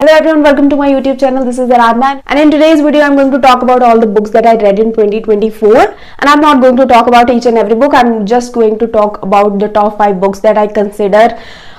Hello everyone, welcome to my YouTube channel. This is Aradhana, and in today's video I'm going to talk about all the books that I read in 2024, and I'm not going to talk about each and every book. I'm just going to talk about the top 5 books that I consider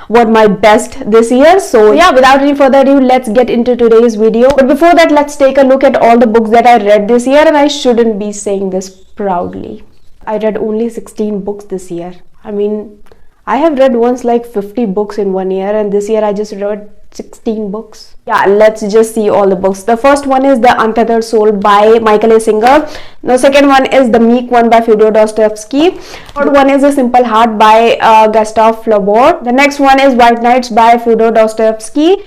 were my best this year. So yeah, without any further ado, let's get into today's video. But before that, let's take a look at all the books that I read this year, and I shouldn't be saying this proudly. I read only 16 books this year. I mean, I have read once like 50 books in 1 year, and this year I just read 16 books. Yeah, let's just see all the books. The first one is The Untethered Soul by Michael A. Singer. The second one is The Meek One by Fyodor Dostoevsky. Third one is A Simple Heart by Gustave Flaubert. The next one is White Nights by Fyodor Dostoevsky.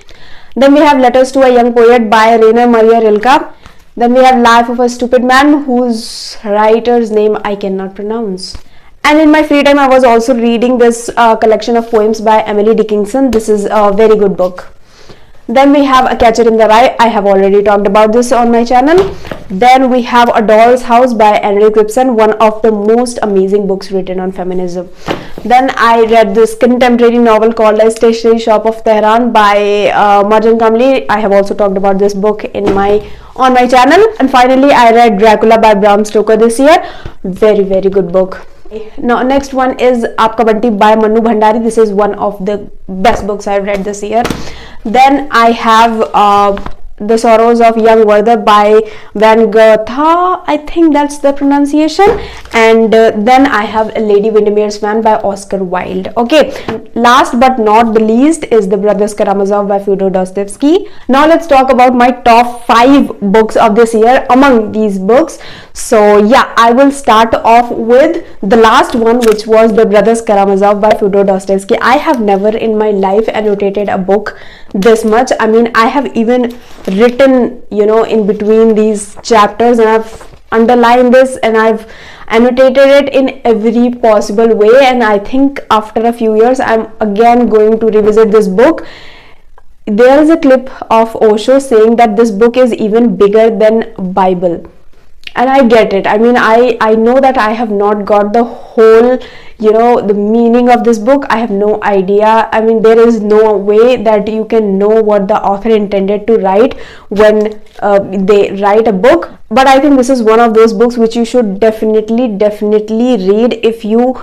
Then we have Letters to a Young Poet by Rainer Maria Rilke. Then we have Life of a Stupid Man, whose writer's name I cannot pronounce. And in my free time, I was also reading this collection of poems by Emily Dickinson. This is a very good book. Then we have A Catcher in the Rye. I have already talked about this on my channel. Then we have A Doll's House by Henrik Ibsen, one of the most amazing books written on feminism. Then I read this contemporary novel called A Stationery Shop of Tehran by Marjan Kamli. I have also talked about this book on my channel. And finally, I read Dracula by Bram Stoker this year. Very, very good book. Now, next one is Aapka Bunty by Manu Bhandari. This is one of the best books I've read this year. Then I have The Sorrows of Young Werther by Van Gogh. I think that's the pronunciation. And then I have Lady Windermere's Fan by Oscar Wilde. Okay, last but not the least is The Brothers Karamazov by Fyodor Dostoevsky. Now let's talk about my top 5 books of this year among these books. So yeah, I will start off with the last one, which was The Brothers Karamazov by Fyodor Dostoevsky. I have never in my life annotated a book this much. I mean, I have even written, in between these chapters, and I've underlined this and I've annotated it in every possible way. And I think after a few years, I'm again going to revisit this book. There is a clip of Osho saying that this book is even bigger than Bible. And I get it. I mean, I know that I have not got the whole, the meaning of this book. I have no idea. I mean, there is no way that you can know what the author intended to write when they write a book. But I think this is one of those books which you should definitely read if you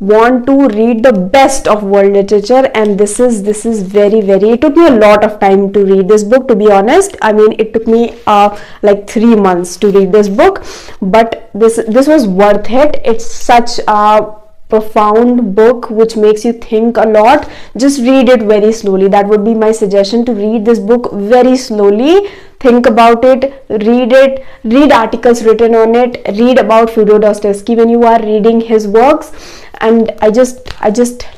want to read the best of world literature. And this is very, it took me a lot of time to read this book, to be honest. I mean, it took me like 3 months to read this book, but this was worth it. It's such a profound book which makes you think a lot. Just read it very slowly. That would be my suggestion, to read this book very slowly. Think about it, read articles written on it, read about Fyodor Dostoevsky when you are reading his works. And I just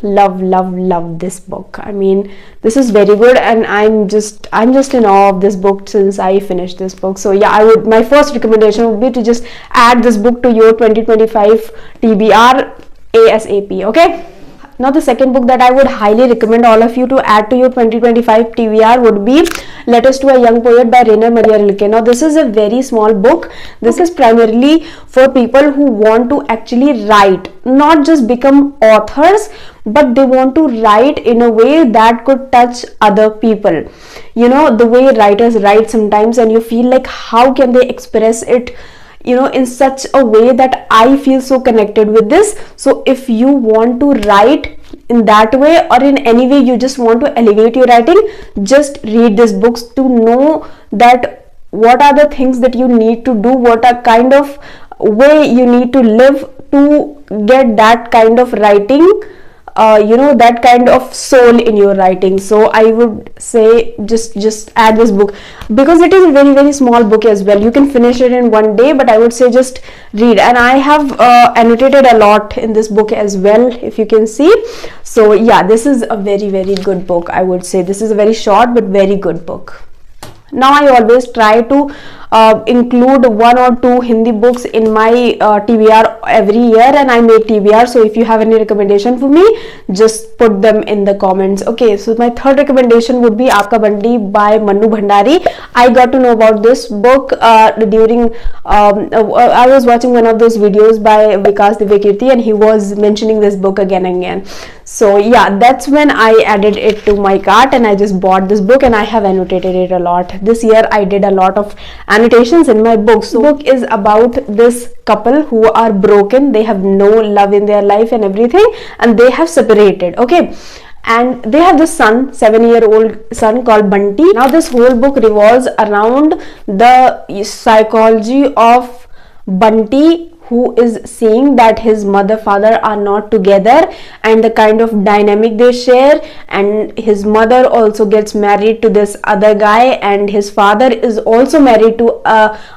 love this book. I mean, this is very good, and I'm just in awe of this book since I finished this book. So yeah, my first recommendation would be to just add this book to your 2025 TBR ASAP. Okay. Now, the second book that I would highly recommend all of you to add to your 2025 TBR would be Letters to a Young Poet by Rainer Maria Rilke. Now, this is a very small book. This is primarily for people who want to actually write, not just become authors, but they want to write in a way that could touch other people. The way writers write sometimes, and you feel like, how can they express it in such a way that I feel so connected with this. So if you want to write in that way, or in any way you just want to elevate your writing, just read these books to know that what are the things that you need to do, what are kind of way you need to live to get that kind of writing, that kind of soul in your writing. So I would say just add this book, because it is a very, very small book as well. You can finish it in one day, but I would say just read. And I have annotated a lot in this book as well, if you can see. So yeah, this is a very, very good book. I would say this is a very short but very good book. Now, I always try to include 1 or 2 Hindi books in my TBR every year, and I make TBR. So if you have any recommendation for me, just put them in the comments. Okay, so my third recommendation would be Aapka Bandi by Manu Bhandari. I got to know about this book during I was watching one of those videos by Vikas Divyakirti, and he was mentioning this book again and again. So yeah, that's when I added it to my cart, and I just bought this book, and I have annotated it a lot. This year I did a lot of annotations in my book. So the book is about this couple who are broken. They have no love in their life and everything, and they have separated. Okay, and they have this son, 7-year-old son called Bunty. Now this whole book revolves around the psychology of Bunty, who is seeing that his mother father are not together, and the kind of dynamic they share. And his mother also gets married to this other guy, and his father is also married to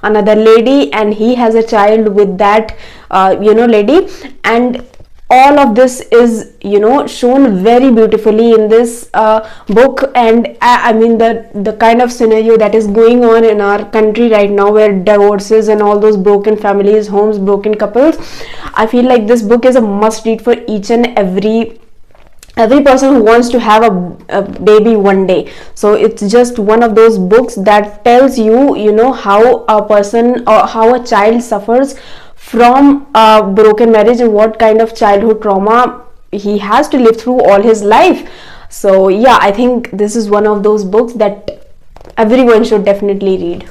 another lady, and he has a child with that lady. And all of this is shown very beautifully in this book. And I mean the kind of scenario that is going on in our country right now, where divorces and all those broken families, homes, broken couples, I feel like this book is a must read for each and every person who wants to have a baby one day. So it's just one of those books that tells you how a person or how a child suffers from a broken marriage, and what kind of childhood trauma he has to live through all his life. So yeah, I think this is one of those books that everyone should definitely read.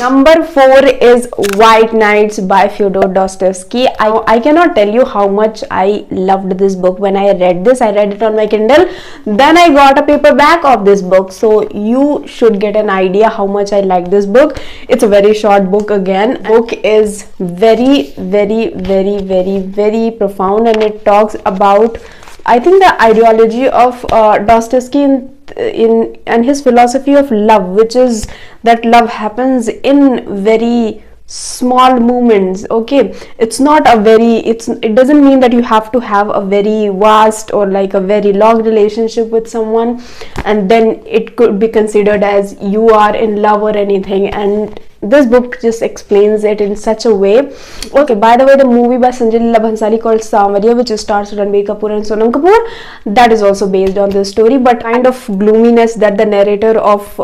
Number 4 is White Nights by Fyodor Dostoevsky. I cannot tell you how much I loved this book when I read this. I read it on my Kindle, then I got a paperback of this book. So you should get an idea how much I like this book. It's a very short book again. Book is very, very, very, very, very profound, and it talks about, I think, the ideology of Dostoevsky and his philosophy of love, which is that love happens in very small moments. Okay, it's not a very, it doesn't mean that you have to have a very vast or like a very long relationship with someone and then it could be considered as you are in love or anything. And this book just explains it in such a way. Okay, by the way, the movie by Sanjay Leela Bhansali called Samarya, which stars Ranbir Kapoor and Sonam Kapoor, that is also based on this story. But kind of gloominess that the narrator of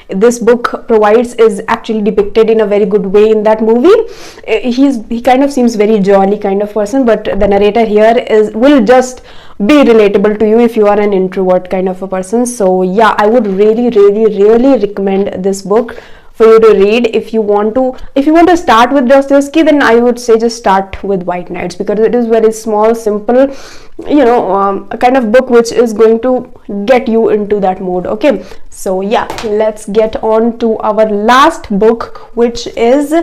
this book provides is actually depicted in a very good way in that movie. He kind of seems very jolly kind of person, but the narrator here will just be relatable to you if you are an introvert kind of a person. So yeah, I would really recommend this book for you to read. If you want to start with Dostoevsky, then I would say just start with White Nights, because it is very small, simple, a kind of book which is going to get you into that mood. Okay, so yeah, let's get on to our last book, which is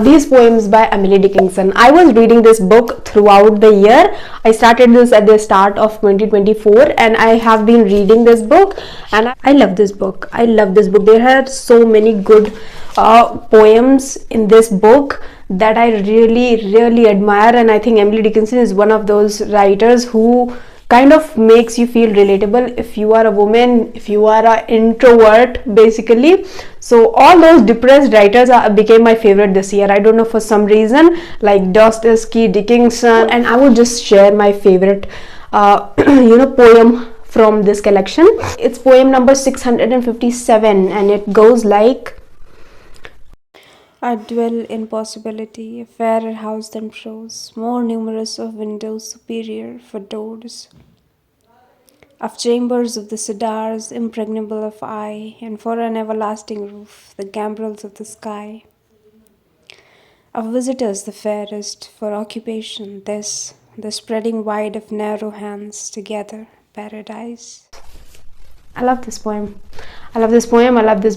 These Poems by Emily Dickinson. I was reading this book throughout the year. I started this at the start of 2024 and I have been reading this book, and I love this book. There are so many good poems in this book that I really admire, and I think Emily Dickinson is one of those writers who kind of makes you feel relatable if you are a woman, if you are an introvert, basically. So all those depressed writers became my favorite this year. I don't know, for some reason, like Dostoevsky, Dickinson, and I would just share my favorite poem from this collection. It's poem number 657, and it goes like: I dwell in possibility, a fairer house than prose, more numerous of windows, superior for doors, of chambers of the cedars, impregnable of eye, and for an everlasting roof, the gambrels of the sky. Of visitors the fairest, for occupation this, the spreading wide of narrow hands together, paradise. I love this poem. I love this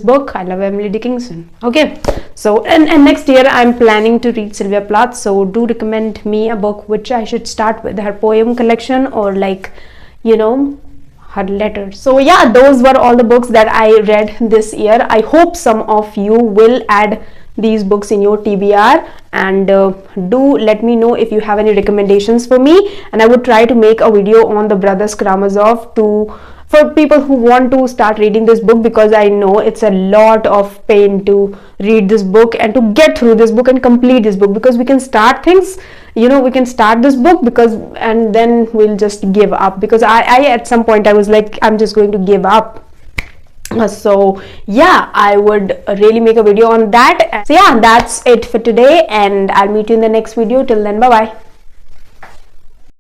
book. I love Emily Dickinson. Okay, so and next year I'm planning to read Sylvia Plath, so do recommend me a book which I should start with, her poem collection or her letters. So yeah, those were all the books that I read this year. I hope some of you will add these books in your TBR, and do let me know if you have any recommendations for me, and I would try to make a video on the Brothers Karamazov for people who want to start reading this book, because I know it's a lot of pain to read this book and to get through this book and complete this book, because we can start things, we can start this book and then we'll just give up, because I at some point I was like, I'm just going to give up. So yeah, I would really make a video on that. So yeah, that's it for today, and I'll meet you in the next video. Till then, bye bye.